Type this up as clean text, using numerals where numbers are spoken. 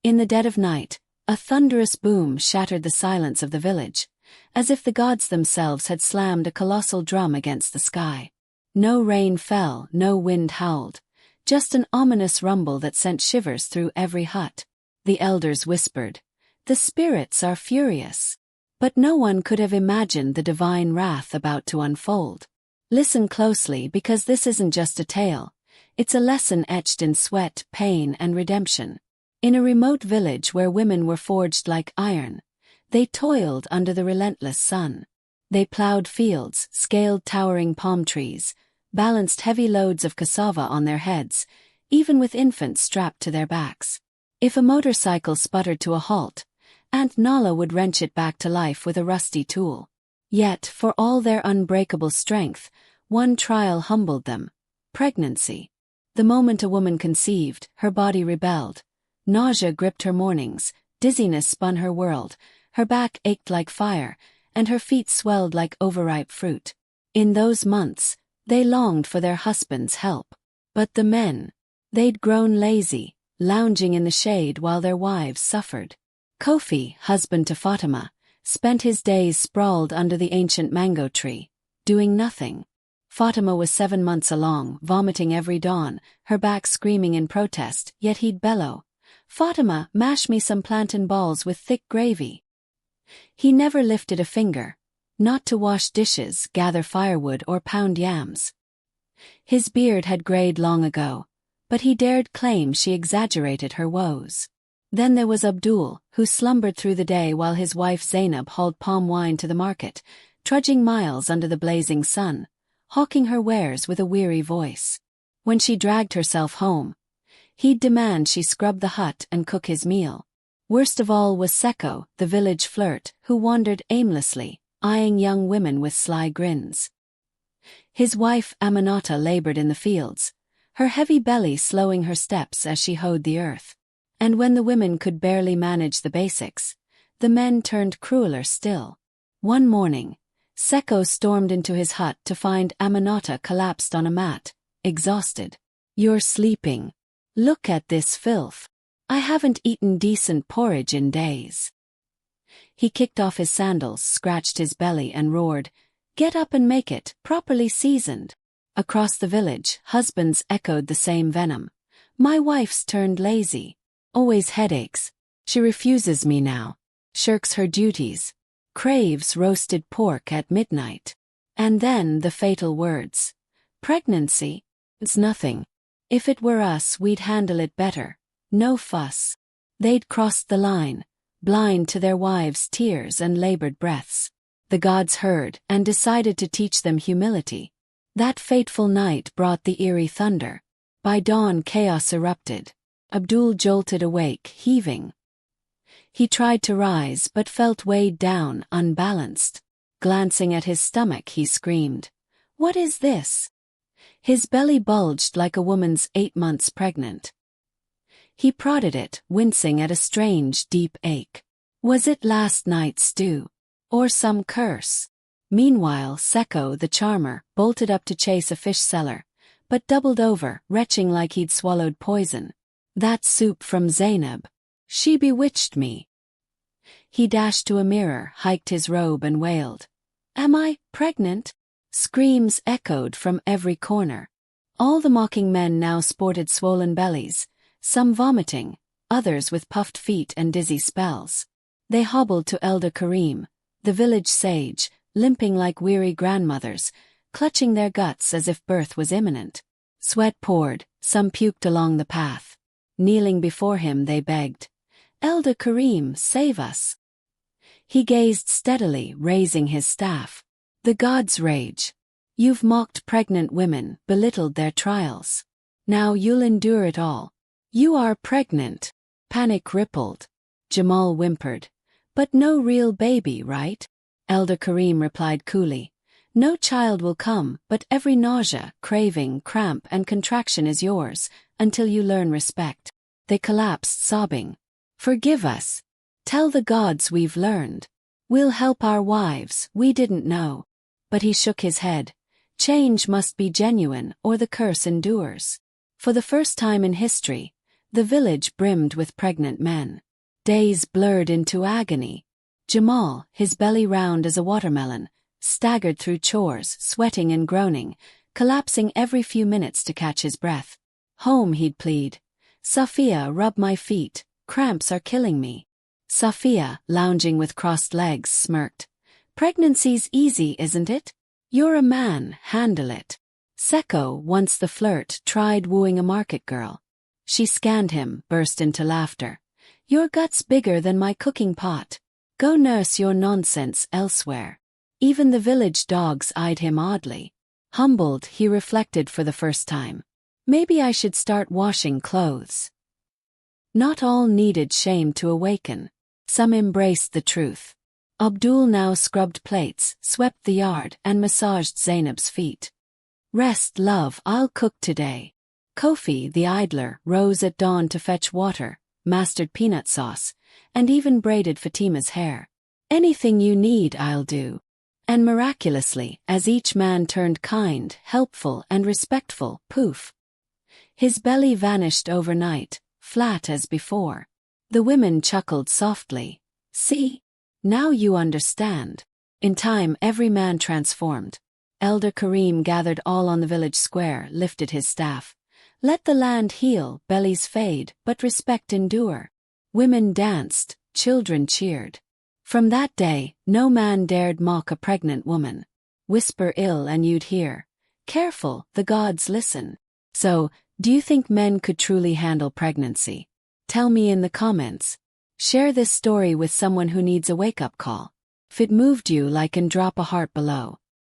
In the dead of night, a thunderous boom shattered the silence of the village, as if the gods themselves had slammed a colossal drum against the sky. No rain fell, no wind howled, just an ominous rumble that sent shivers through every hut. The elders whispered, "The spirits are furious." But no one could have imagined the divine wrath about to unfold. Listen closely, because this isn't just a tale, it's a lesson etched in sweat, pain, and redemption. In a remote village where women were forged like iron, they toiled under the relentless sun. They plowed fields, scaled towering palm trees, balanced heavy loads of cassava on their heads, even with infants strapped to their backs. If a motorcycle sputtered to a halt, Aunt Nala would wrench it back to life with a rusty tool. Yet, for all their unbreakable strength, one trial humbled them: pregnancy. The moment a woman conceived, her body rebelled. Nausea gripped her mornings, dizziness spun her world, her back ached like fire, and her feet swelled like overripe fruit. In those months, they longed for their husbands' help. But the men, they'd grown lazy, lounging in the shade while their wives suffered. Kofi, husband to Fatima, spent his days sprawled under the ancient mango tree, doing nothing. Fatima was 7 months along, vomiting every dawn, her back screaming in protest, yet he'd bellow, "Fatima, mash me some plantain balls with thick gravy." He never lifted a finger, not to wash dishes, gather firewood, or pound yams. His beard had grayed long ago, but he dared claim she exaggerated her woes. Then there was Abdul, who slumbered through the day while his wife Zainab hauled palm wine to the market, trudging miles under the blazing sun, hawking her wares with a weary voice. When she dragged herself home, he'd demand she scrub the hut and cook his meal. Worst of all was Seko, the village flirt, who wandered aimlessly, eyeing young women with sly grins. His wife Aminata labored in the fields, her heavy belly slowing her steps as she hoed the earth. And when the women could barely manage the basics, the men turned crueler still. One morning, Seko stormed into his hut to find Aminata collapsed on a mat, exhausted. "You're sleeping. Look at this filth. I haven't eaten decent porridge in days." He kicked off his sandals, scratched his belly, and roared, "Get up and make it, properly seasoned." Across the village, husbands echoed the same venom. "My wife's turned lazy. Always headaches. She refuses me now. Shirks her duties. Craves roasted pork at midnight." And then the fatal words. "Pregnancy? It's nothing. If it were us, we'd handle it better. No fuss." They'd crossed the line, blind to their wives' tears and labored breaths. The gods heard and decided to teach them humility. That fateful night brought the eerie thunder. By dawn, chaos erupted. Abdul jolted awake, heaving. He tried to rise but felt weighed down, unbalanced. Glancing at his stomach, he screamed, "What is this?" His belly bulged like a woman's 8 months pregnant. He prodded it, wincing at a strange, deep ache. Was it last night's stew? Or some curse? Meanwhile, Seko, the charmer, bolted up to chase a fish seller, but doubled over, retching like he'd swallowed poison. "That soup from Zainab. She bewitched me." He dashed to a mirror, hiked his robe, and wailed, "Am I pregnant?" Screams echoed from every corner. All the mocking men now sported swollen bellies, some vomiting, others with puffed feet and dizzy spells. They hobbled to Elder Karim, the village sage, limping like weary grandmothers, clutching their guts as if birth was imminent. Sweat poured, some puked along the path. Kneeling before him, they begged, "Elder Karim, save us." He gazed steadily, raising his staff. The gods rage. "You've mocked pregnant women, belittled their trials. Now you'll endure it all. You are pregnant." Panic rippled. Jamal whimpered, "But no real baby, right?" Elder Karim replied coolly, "No child will come, but every nausea, craving, cramp, and contraction is yours, until you learn respect." They collapsed, sobbing, "Forgive us. Tell the gods we've learned. We'll help our wives, we didn't know." But he shook his head. Change must be genuine, or the curse endures. For the first time in history, The village brimmed with pregnant men. Days blurred into agony. Jamal, his belly round as a watermelon, staggered through chores, sweating and groaning, collapsing every few minutes to catch his breath. Home, he'd plead. Safia, rub my feet, cramps are killing me. Safia, lounging with crossed legs, smirked. Pregnancy's easy, isn't it? You're a man, handle it. Seko, once the flirt, tried wooing a market girl. She scanned him, burst into laughter. Your gut's bigger than my cooking pot. Go nurse your nonsense elsewhere. Even the village dogs eyed him oddly. Humbled, he reflected for the first time. Maybe I should start washing clothes. Not all needed shame to awaken. Some embraced the truth. Abdul now scrubbed plates, swept the yard, and massaged Zainab's feet. Rest, love, I'll cook today. Kofi, the idler, rose at dawn to fetch water, mastered peanut sauce, and even braided Fatima's hair. Anything you need, I'll do. And miraculously, as each man turned kind, helpful, and respectful, poof. His belly vanished overnight, flat as before. The women chuckled softly. See? Now you understand. In time, every man transformed. Elder Karim gathered all on the village square, lifted his staff. Let the land heal, bellies fade, but respect endure. Women danced, children cheered. From that day, no man dared mock a pregnant woman. Whisper ill and you'd hear. Careful, the gods listen. So, do you think men could truly handle pregnancy? Tell me in the comments. Share this story with someone who needs a wake-up call. If it moved you, like and drop a heart below.